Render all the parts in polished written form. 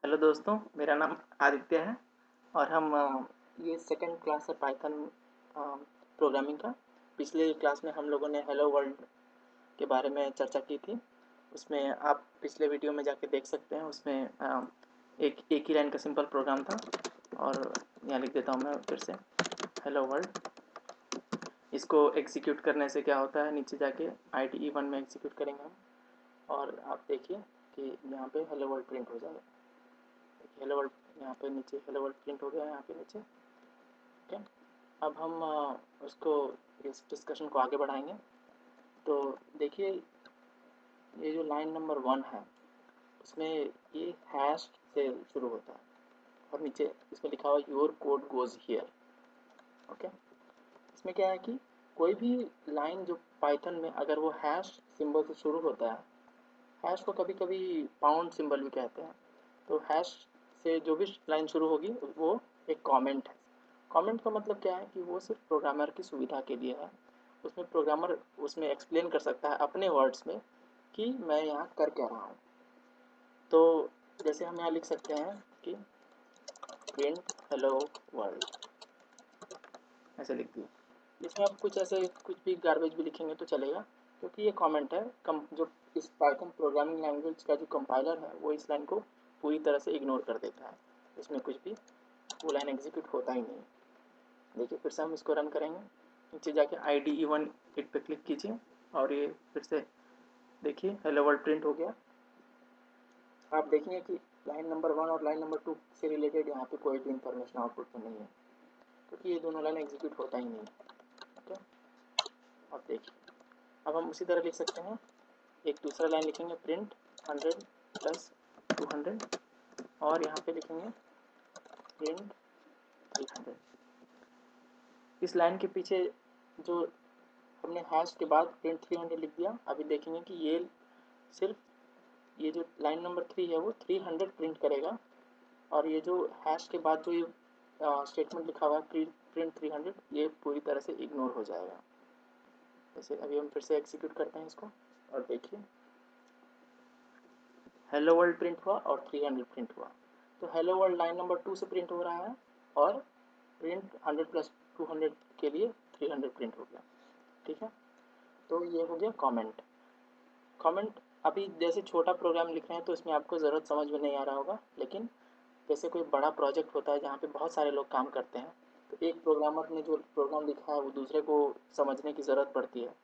Hello दोस्तों, मेरा नाम आदित्य है और हम ये सेकंड क्लास है पाइथन प्रोग्रामिंग का। पिछले क्लास में हम लोगों ने हेलो वर्ल्ड के बारे में चर्चा की थी। उसमें आप पिछले वीडियो में जाके देख सकते हैं। उसमें एक ही लाइन का सिंपल प्रोग्राम था और यहाँ लिख देता हूँ मैं फिर से हेलो वर्ल्ड। इसको एग्जीक्यूट करने से क्या होता है, नीचे जाके IDE1 में एग्जीक्यूट करेंगे हम और आप देखिए कि यहाँ पे हेलो वर्ल्ड प्रिंट हो जाएगा। हेलो वर्ल्ड यहाँ पे नीचे हेलो वर्ल्ड प्रिंट हो गया है यहाँ पे नीचे। ओके, अब हम उसको इस डिस्कशन को आगे बढ़ाएंगे। तो देखिए, ये जो लाइन नंबर 1 है उसमें ये हैश से शुरू होता है और नीचे इसमें लिखा हुआ your code goes here. Okay, इसमें क्या है कि कोई भी लाइन जो पाइथन में अगर वो हैश सिंबल से शुरू होता है, हैश को कभी कभी पाउंड सिंबल भी कहते हैं, तो हैश से जो भी लाइन शुरू होगी वो एक कमेंट है। कमेंट का मतलब क्या है कि वो सिर्फ प्रोग्रामर की सुविधा के लिए है। उसमें प्रोग्रामर उसमें एक्सप्लेन कर सकता है अपने वर्ड्स में कि मैं यहाँ कर क्या रहा हूँ। तो जैसे हम यहाँ लिख सकते हैं कि प्रिंट हेलो वर्ल्ड, ऐसे लिख दिए। इसमें आप कुछ ऐसे कुछ भी गार्बेज भी लिखेंगे तो चलेगा, क्योंकि ये कमेंट है। जो इस पाइथन प्रोग्रामिंग लैंग्वेज का जो कंपाइलर है वो इस लाइन को पूरी तरह से इग्नोर कर देता है। इसमें कुछ भी वो लाइन एग्जीक्यूट होता ही नहीं। देखिए, फिर से हम इसको रन करेंगे। नीचे जाके IDE1 पे क्लिक कीजिए और ये फिर से देखिए हेलो वर्ल्ड प्रिंट हो गया। आप देखेंगे कि लाइन नंबर 1 और लाइन नंबर 2 से रिलेटेड यहाँ पे कोई भी इंफॉर्मेशन आउटपुट में नहीं है, क्योंकि ये दोनों लाइन एग्जीक्यूट होता ही नहीं है। ओके, अब देखिए, अब हम उसी तरह लिख सकते हैं। एक दूसरा लाइन लिखेंगे प्रिंट 100 प्लस 200 और यहाँ पे लिखेंगे प्रिंट 300। इस लाइन के पीछे जो हमने हैश के बाद प्रिंट 300 लिख दिया, अभी देखेंगे कि ये सिर्फ ये जो लाइन नंबर 3 है वो 300 प्रिंट करेगा और ये जो हैश के बाद जो ये स्टेटमेंट लिखा हुआ है प्रिंट 300, ये पूरी तरह से इग्नोर हो जाएगा। जैसे अभी हम फिर से एग्जीक्यूट करते हैं इसको और देखिए हेलो वर्ल्ड प्रिंट हुआ और 300 प्रिंट हुआ। तो हेलो वर्ल्ड लाइन नंबर 2 से प्रिंट हो रहा है और प्रिंट 100 प्लस 200 के लिए 300 प्रिंट हो गया। ठीक है, तो ये हो गया कमेंट। कमेंट अभी जैसे छोटा प्रोग्राम लिख रहे हैं तो इसमें आपको ज़रूरत समझ में नहीं आ रहा होगा, लेकिन जैसे कोई बड़ा प्रोजेक्ट होता है जहाँ पे बहुत सारे लोग काम करते हैं, तो एक प्रोग्रामर ने जो प्रोग्राम लिखा है वो दूसरे को समझने की ज़रूरत पड़ती है।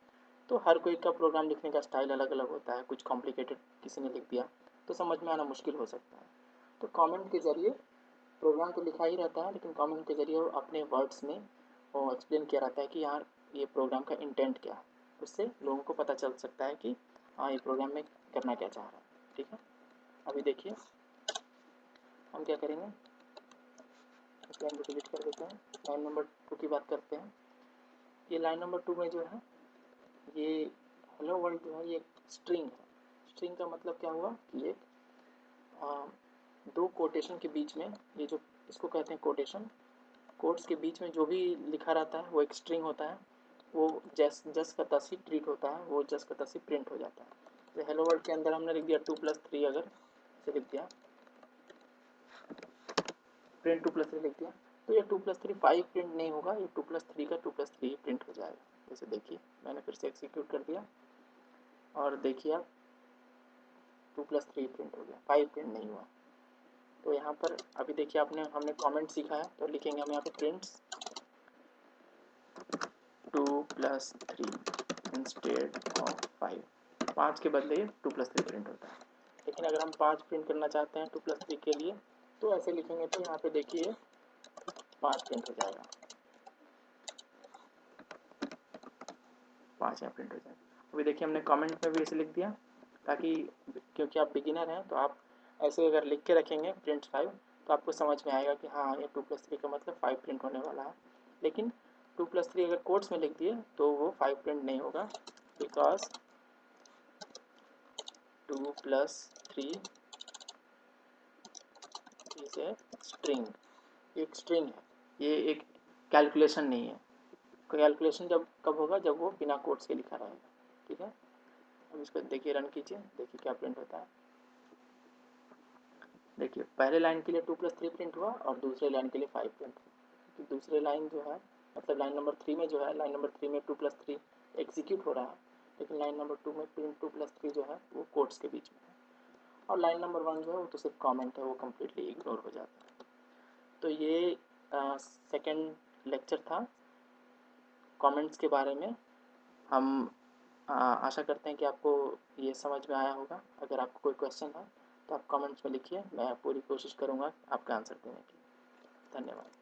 तो हर कोई का प्रोग्राम लिखने का स्टाइल अलग अलग होता है। कुछ कॉम्प्लिकेटेड किसी ने लिख दिया तो समझ में आना मुश्किल हो सकता है। तो कमेंट के ज़रिए प्रोग्राम तो लिखा ही रहता है, लेकिन कमेंट के ज़रिए वो अपने वर्ड्स में वो एक्सप्लेन किया रहता है कि यार ये प्रोग्राम का इंटेंट क्या है। उससे लोगों को पता चल सकता है कि हाँ ये प्रोग्राम में करना क्या चाह रहा है। ठीक है, अभी देखिए हम क्या करेंगे, इस लाइन को डिलीट कर देते हैं। लाइन नंबर 2 की बात करते हैं। ये लाइन नंबर 2 में जो है ये हेलो वर्ल्ड जो है ये स्ट्रिंग है। स्ट्रिंग का मतलब क्या हुआ कि ये दो कोटेशन के बीच में, ये जो इसको कहते हैं कोटेशन, कोट्स के बीच में जो भी लिखा रहता है वो एक स्ट्रिंग होता है। वो जस का तस ही ट्रीट होता है, वो जस का तस ही प्रिंट हो जाता है। तो हेलो वर्ल्ड के अंदर हमने लिख दिया 2+3, अगर इसे लिख दिया प्रिंट 2+3 लिख दिया, तो ये 2+3 5 प्रिंट नहीं होगा, ये 2+3 का 2+3 प्रिंट हो जाएगा। जैसे देखिए मैंने फिर से एग्जीक्यूट कर दिया और देखिए आप 2+3 प्रिंट हो गया, 5 प्रिंट नहीं हुआ। तो यहाँ पर अभी देखिए हमने कमेंट सीखा है, तो लिखेंगे हम यहाँ पे प्रिंट्स 2+3 इंस्टेड ऑफ 5। 5 के बदले 2+3 प्रिंट होता है। लेकिन अगर हम 5 प्रिंट करना चाहते हैं 2+3 के लिए तो ऐसे लिखेंगे, तो यहाँ पे देखिए 5 प्रिंट हो जाएगा, 5 यहाँ प्रिंट हो जाएगा। अभी देखिए हमने कमेंट में भी ऐसे लिख दिया, ताकि क्योंकि आप बिगिनर हैं तो आप ऐसे अगर लिख के रखेंगे प्रिंट 5 तो आपको समझ में आएगा कि हाँ ये 2+3 का मतलब 5 प्रिंट होने वाला है। लेकिन 2+3 अगर कोट्स में लिख दिए तो वो 5 प्रिंट नहीं होगा, बिकॉज 2+3 इज ए स्ट्रिंग। एक स्ट्रिंग है, ये एक कैलकुलेशन नहीं है। कैलकुलेशन जब कब होगा, जब वो बिना कोट्स के लिखा रहेगा। ठीक है, अब इसको देखिए रन कीजिए, देखिए क्या प्रिंट होता है। देखिए पहले लाइन के लिए 2+3 प्रिंट हुआ और दूसरे लाइन के लिए 5 प्रिंट हुआ। तो दूसरे लाइन जो है मतलब लाइन नंबर 3 में जो है, लाइन नंबर 3 में 2+3 एग्जीक्यूट हो रहा है, लेकिन लाइन नंबर 2 में प्रिंट 2+3 जो है वो कोट्स के बीच में है। और लाइन नंबर 1 जो है वो तो सिर्फ कमेंट है, वो कम्प्लीटली इग्नोर हो जाता है। तो ये सेकेंड लेक्चर था कमेंट्स के बारे में। हम आशा करते हैं कि आपको ये समझ में आया होगा। अगर आपको कोई क्वेश्चन है तो आप कमेंट्स में लिखिए, मैं पूरी कोशिश करूँगा आपका आंसर देने की। धन्यवाद।